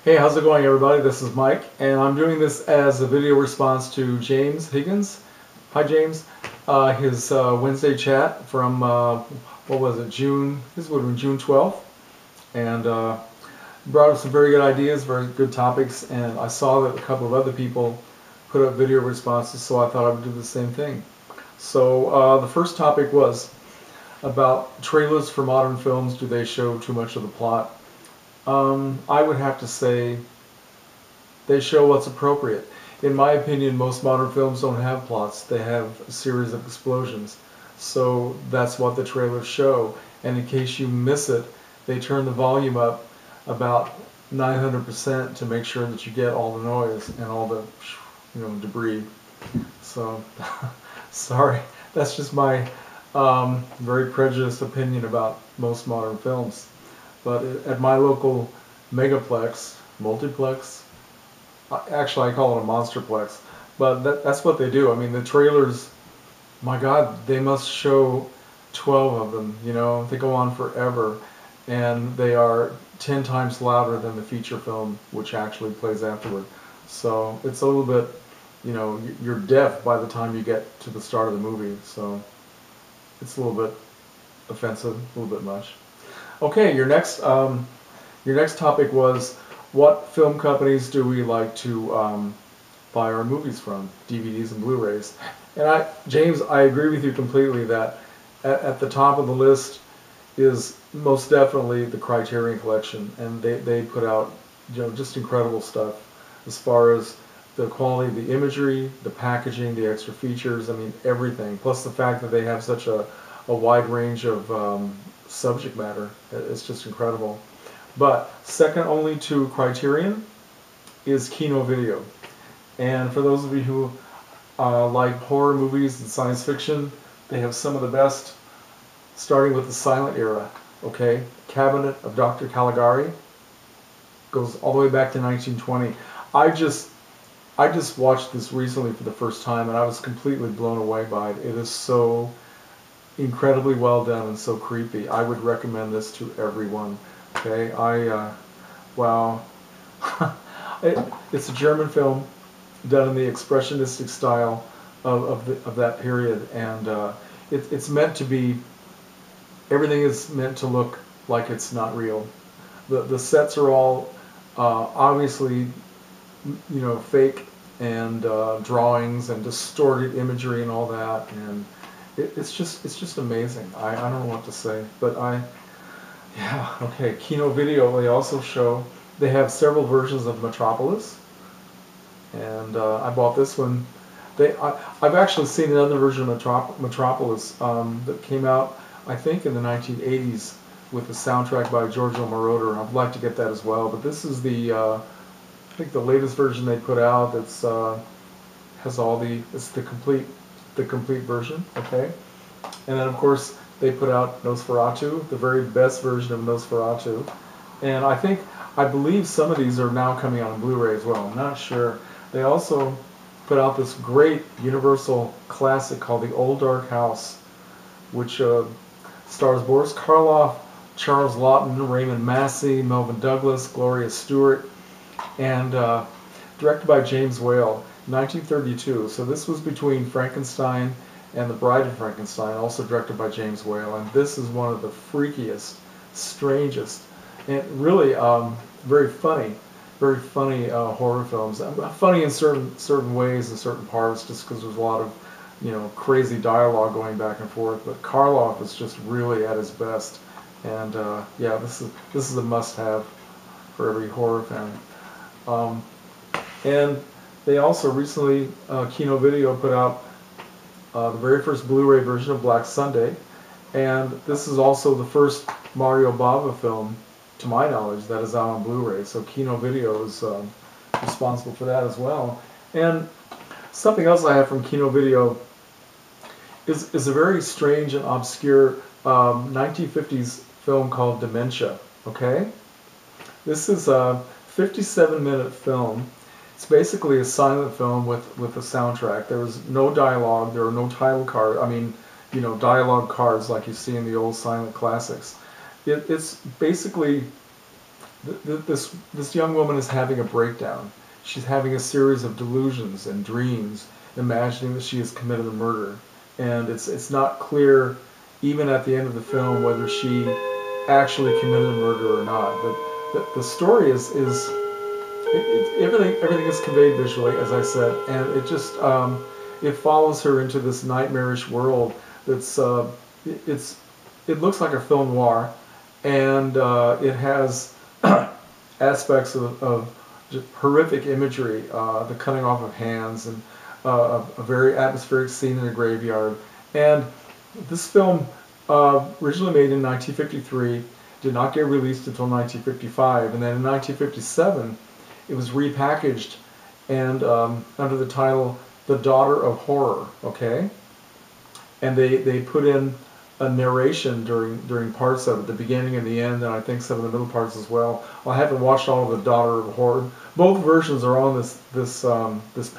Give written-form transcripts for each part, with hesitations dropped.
Hey, how's it going, everybody? This is Mike, and I'm doing this as a video response to James Higgins. Hi, James. His Wednesday chat from, what was it, June, this would have been June 12th, and brought up some very good ideas, very good topics, and I saw that a couple of other people put up video responses, so I thought I would do the same thing. So the first topic was about trailers for modern films. Do they show too much of the plot? I would have to say they show what's appropriate. In my opinion, most modern films don't have plots. They have a series of explosions. So that's what the trailers show. And in case you miss it, they turn the volume up about 900% to make sure that you get all the noise and all the debris. So sorry, that's just my very prejudiced opinion about most modern films. But at my local megaplex, multiplex, actually I call it a monsterplex, but that's what they do. I mean, the trailers, my God, they must show 12 of them, they go on forever, and they are 10 times louder than the feature film, which actually plays afterward. So it's a little bit, you're deaf by the time you get to the start of the movie, so it's a little bit offensive, a little bit much. Okay, your next topic was what film companies do we like to buy our movies from, DVDs and Blu-rays. And James, I agree with you completely that at the top of the list is most definitely the Criterion Collection, and they put out just incredible stuff as far as the quality of the imagery, the packaging, the extra features. I mean, everything. Plus the fact that they have such a wide range of subject matter. It's just incredible. But second only to Criterion is Kino Video. And for those of you who like horror movies and science fiction, they have some of the best, starting with the silent era. Okay, Cabinet of Dr. Caligari goes all the way back to 1920. I just watched this recently for the first time, and I was completely blown away by it. It is so incredibly well done and so creepy. I would recommend this to everyone. Okay, wow. It's a German film done in the expressionistic style of that period, and it's meant to be, everything is meant to look like it's not real. The sets are all obviously, fake, and drawings and distorted imagery and all that, and it's just amazing. I don't know what to say, but yeah, okay. Kino Video, they also show, they have several versions of Metropolis, and I bought this one. I've actually seen another version of Metropolis that came out, I think, in the 1980s with the soundtrack by Giorgio Moroder. I'd like to get that as well, but this is I think the latest version they put out. That's has all it's the complete version, okay? And then of course they put out Nosferatu, the very best version of Nosferatu. And I believe some of these are now coming out on Blu-ray as well. I'm not sure. They also put out this great Universal classic called The Old Dark House, which stars Boris Karloff, Charles Laughton, Raymond Massey, Melvin Douglas, Gloria Stewart, and directed by James Whale, 1932. So this was between Frankenstein and The Bride of Frankenstein, also directed by James Whale. And this is one of the freakiest, strangest, and really very funny horror films. Funny in certain ways, in certain parts, just because there's a lot of crazy dialogue going back and forth. But Karloff is just really at his best, and yeah, this is a must-have for every horror fan. And they also recently, Kino Video put out the very first Blu-ray version of Black Sunday, and this is also the first Mario Bava film, to my knowledge, that is out on Blu-ray. So Kino Video is responsible for that as well. And something else I have from Kino Video is a very strange and obscure 1950s film called Dementia. Okay, this is a 57-minute film. It's basically a silent film with a soundtrack. There was no dialogue. There were no title card. I mean, dialogue cards like you see in the old silent classics. It's basically this young woman is having a breakdown. She's having a series of delusions and dreams, imagining that she has committed a murder, and it's not clear, even at the end of the film, whether she actually committed a murder or not. But the story everything is conveyed visually, as I said, and it just it follows her into this nightmarish world that's it's it looks like a film noir, and it has aspects of just horrific imagery, the cutting off of hands, and a very atmospheric scene in a graveyard. And this film, originally made in 1953, did not get released until 1955, and then in 1957 it was repackaged and under the title The Daughter of Horror, okay? And they put in a narration during parts of it, the beginning and the end, and I think some of the middle parts as well. I haven't watched all of The Daughter of Horror. Both versions are on this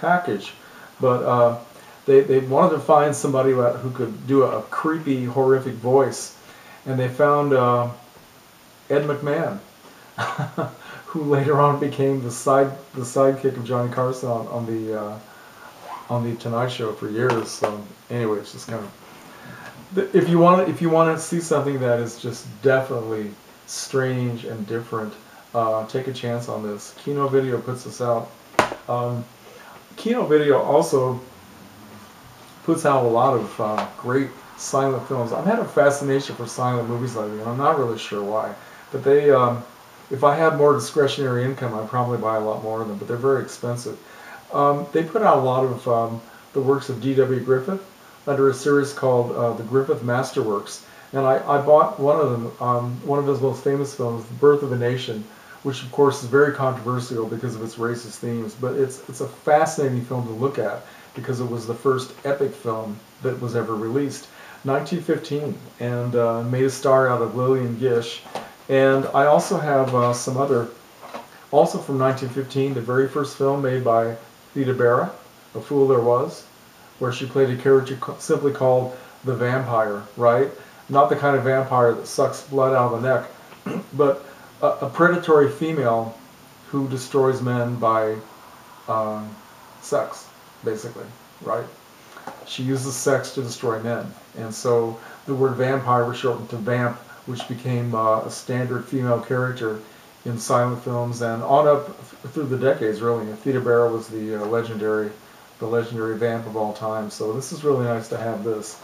package, but they wanted to find somebody who could do a creepy, horrific voice, and they found Ed McMahon, who later on became the sidekick of Johnny Carson on the Tonight Show for years. So anyway, it's just kind of, if you want to see something that is just definitely strange and different, take a chance on this. Kino Video puts this out. Kino Video also puts out a lot of great silent films. I've had a fascination for silent movies lately, and I'm not really sure why. But they, if I had more discretionary income, I'd probably buy a lot more of them, but they're very expensive. They put out a lot of the works of D.W. Griffith under a series called The Griffith Masterworks. And I bought one of them, one of his most famous films, The Birth of a Nation, which of course is very controversial because of its racist themes, but it's a fascinating film to look at because it was the first epic film that was ever released. 1915, and made a star out of Lillian Gish. And I also have some other, also from 1915, the very first film made by Theda Bara, A Fool There Was, where she played a character simply called the Vampire, right? Not the kind of vampire that sucks blood out of the neck, but a predatory female who destroys men by sex, basically, right? She uses sex to destroy men. And so the word vampire was shortened to vamp, which became a standard female character in silent films and on up through the decades, really. Theda Bara was the legendary vamp of all time. So this is really nice to have this.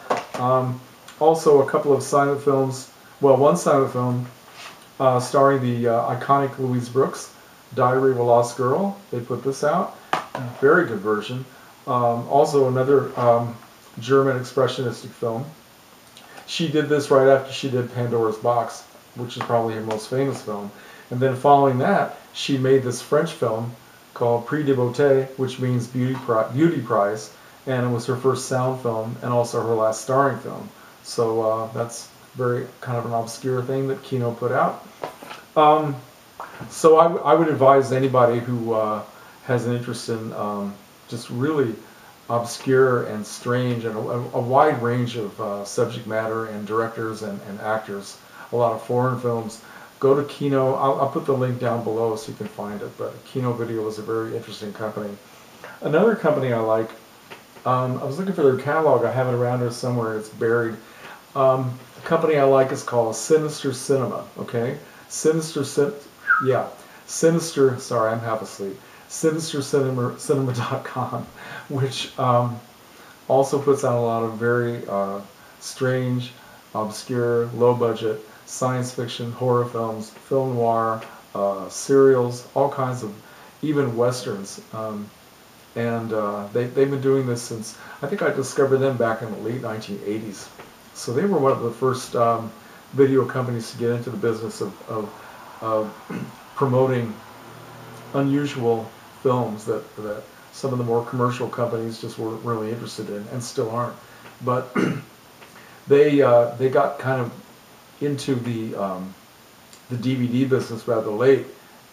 Also, a couple of silent films. Well, one silent film starring the iconic Louise Brooks, Diary of a Lost Girl. They put this out. Very good version. Also, another German expressionistic film. She did this right after she did Pandora's Box, which is probably her most famous film. And then following that, she made this French film called Prix de Beauté, which means beauty prize, and it was her first sound film and also her last starring film. So that's very kind of an obscure thing that Kino put out. So I would advise anybody who has an interest in just really obscure and strange and a wide range of subject matter and directors and actors, a lot of foreign films. Go to Kino. I'll put the link down below so you can find it, but Kino Video is a very interesting company. Another company I like, I was looking for their catalog. I have it around here somewhere. It's buried. The company I like is called Sinister Cinema, okay? Sinister, sorry, I'm half asleep. SinisterCinema.com, which also puts out a lot of very strange, obscure, low-budget science fiction, horror films, film noir, serials, all kinds of, even westerns. And they've been doing this since, I think I discovered them back in the late 1980s. So they were one of the first video companies to get into the business of promoting unusual films that some of the more commercial companies just weren't really interested in and still aren't. But they got kind of into the DVD business rather late.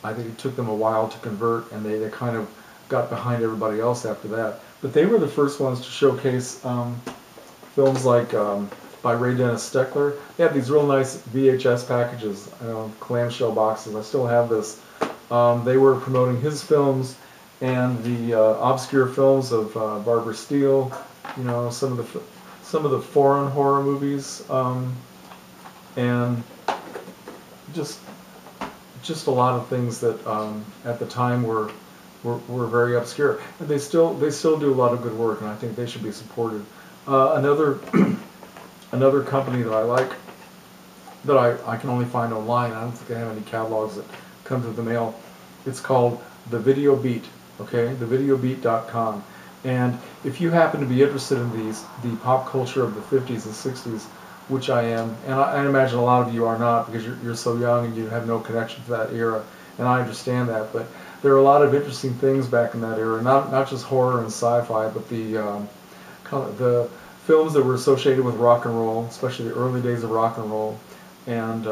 I think it took them a while to convert, and they kind of got behind everybody else after that. But they were the first ones to showcase films like by Ray Dennis Steckler. They have these real nice VHS packages, clamshell boxes. I still have this. They were promoting his films and the obscure films of Barbara Steele. You know, some of the foreign horror movies, and just a lot of things that at the time were very obscure, and they still do a lot of good work, and I think they should be supported. Another another company that I like, that I can only find online. I don't think I have any catalogs that come through the mail. It's called The Video Beat. Okay, thevideobeat.com. And if you happen to be interested in the pop culture of the 50s and 60s, which I am, and I imagine a lot of you are not, because you're so young and you have no connection to that era, and I understand that, but there are a lot of interesting things back in that era, not just horror and sci-fi, but the films that were associated with rock and roll, especially the early days of rock and roll, and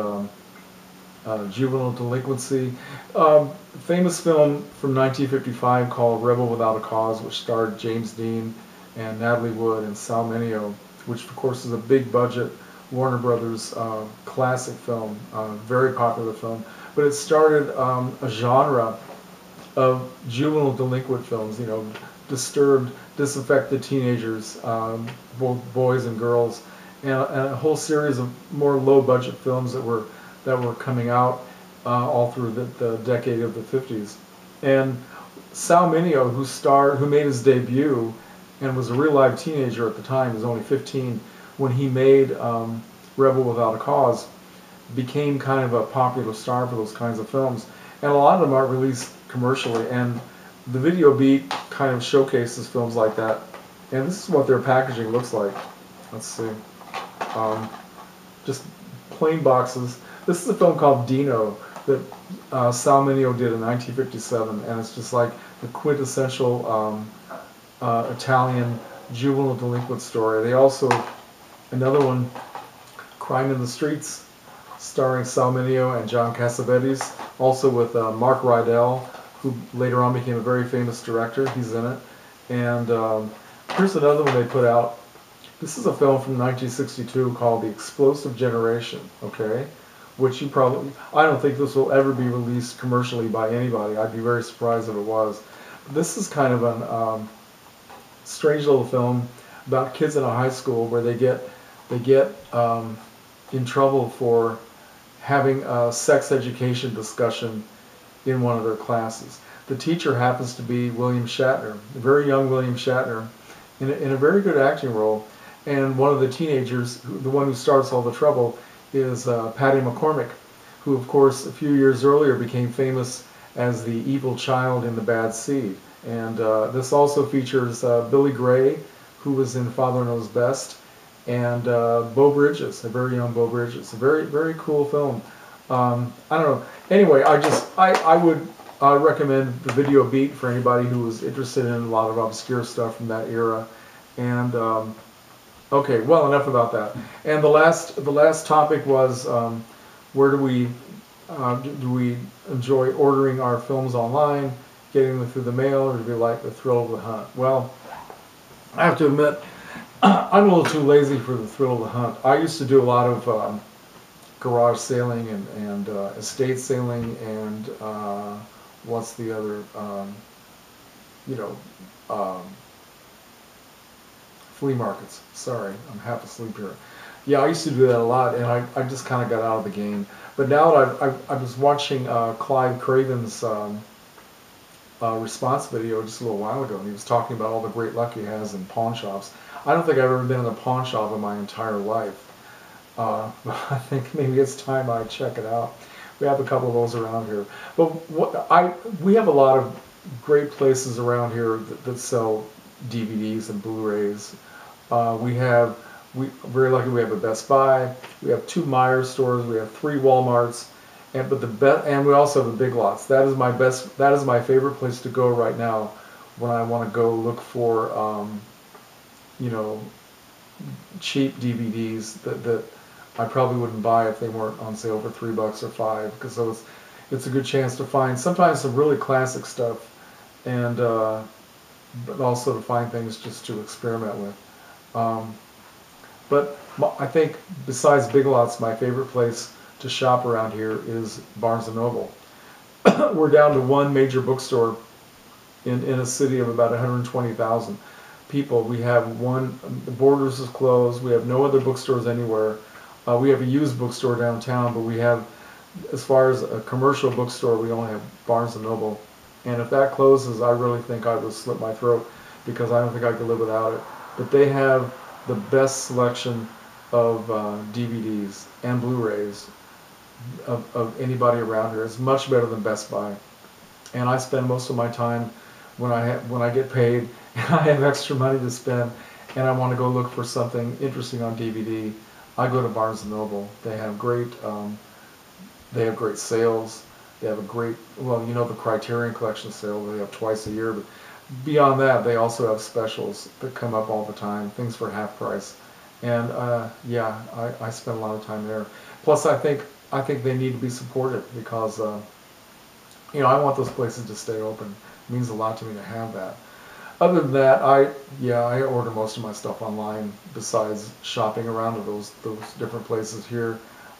juvenile delinquency. Famous film from 1955 called Rebel Without a Cause, which starred James Dean and Natalie Wood and Sal Mineo, which of course is a big budget Warner Brothers classic film, very popular film. But it started a genre of juvenile delinquent films, you know, disturbed, disaffected teenagers, both boys and girls, and a whole series of more low-budget films that were coming out all through the decade of the 50s. And Sal Mineo, who made his debut and was a real live teenager at the time, he was only 15 when he made Rebel Without a Cause, became kind of a popular star for those kinds of films. And a lot of them aren't released commercially, and the Video Beat kind of showcases films like that. And this is what their packaging looks like. Let's see. Just plain boxes. This is a film called Dino that Sal Mineo did in 1957, and it's just like the quintessential Italian juvenile delinquent story. They also, another one, Crime in the Streets, starring Sal Mineo and John Cassavetes, also with Mark Rydell, who later on became a very famous director. He's in it. And here's another one they put out. This is a film from 1962 called The Explosive Generation, okay? Which I don't think this will ever be released commercially by anybody. I'd be very surprised if it was. But this is kind of a strange little film about kids in a high school where they get in trouble for having a sex education discussion in one of their classes. The teacher happens to be William Shatner, a very young William Shatner, in a very good acting role. And one of the teenagers, the one who starts all the trouble, is Patty McCormick, who of course a few years earlier became famous as the evil child in The Bad Seed. And this also features Billy Gray, who was in Father Knows Best, and Beau Bridges, a very young Beau Bridges. A very, very cool film. I don't know. Anyway, I would recommend The Video Beat for anybody who was interested in a lot of obscure stuff from that era. And okay, well, enough about that. And the last topic was where do we enjoy ordering our films online, getting them through the mail, or do we like the thrill of the hunt? Well, I have to admit, I'm a little too lazy for the thrill of the hunt. I used to do a lot of garage sailing and estate sailing and what's the other, flea markets. Sorry, I'm half asleep here. Yeah, I used to do that a lot, and I just kind of got out of the game. But now that I was watching Clive Craven's response video just a little while ago, and he was talking about all the great luck he has in pawn shops. I don't think I've ever been in a pawn shop in my entire life. But I think maybe it's time I check it out. We have a couple of those around here. But we have a lot of great places around here that sell DVDs and Blu-rays. We're very lucky. We have a Best Buy. We have 2 Meijer stores. We have 3 Walmarts, and we also have the Big Lots. That is my favorite place to go right now when I want to go look for cheap DVDs that I probably wouldn't buy if they weren't on sale for $3 or $5, because it's a good chance to find sometimes some really classic stuff, and but also to find things just to experiment with. But I think besides Big Lots, my favorite place to shop around here is Barnes and Noble. We're down to one major bookstore in a city of about 120,000 people. We have one, the Borders is closed, we have no other bookstores anywhere. We have a used bookstore downtown, but we have, as far as a commercial bookstore, we only have Barnes and Noble. And if that closes, I really think I would slit my throat, because I don't think I could live without it. But they have the best selection of DVDs and Blu-rays of anybody around here. It's much better than Best Buy. And I spend most of my time when I get paid and I have extra money to spend and I want to go look for something interesting on DVD, I go to Barnes and Noble. They have great sales. They have a great, well, you know, the Criterion Collection sale they have twice a year, but beyond that, they also have specials that come up all the time, things for half price. And yeah, I spend a lot of time there. Plus, I think they need to be supported, because you know, I want those places to stay open. It means a lot to me to have that. Other than that, I order most of my stuff online, besides shopping around to those different places here.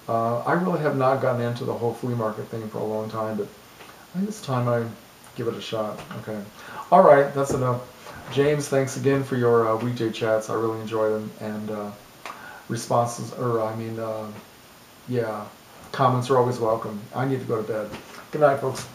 I really have not gotten into the whole flea market thing for a long time, but I think it's time I give it a shot. Okay. All right, that's enough. James, thanks again for your weekday chats. I really enjoy them, and responses, or I mean, yeah, comments are always welcome. I need to go to bed. Good night, folks.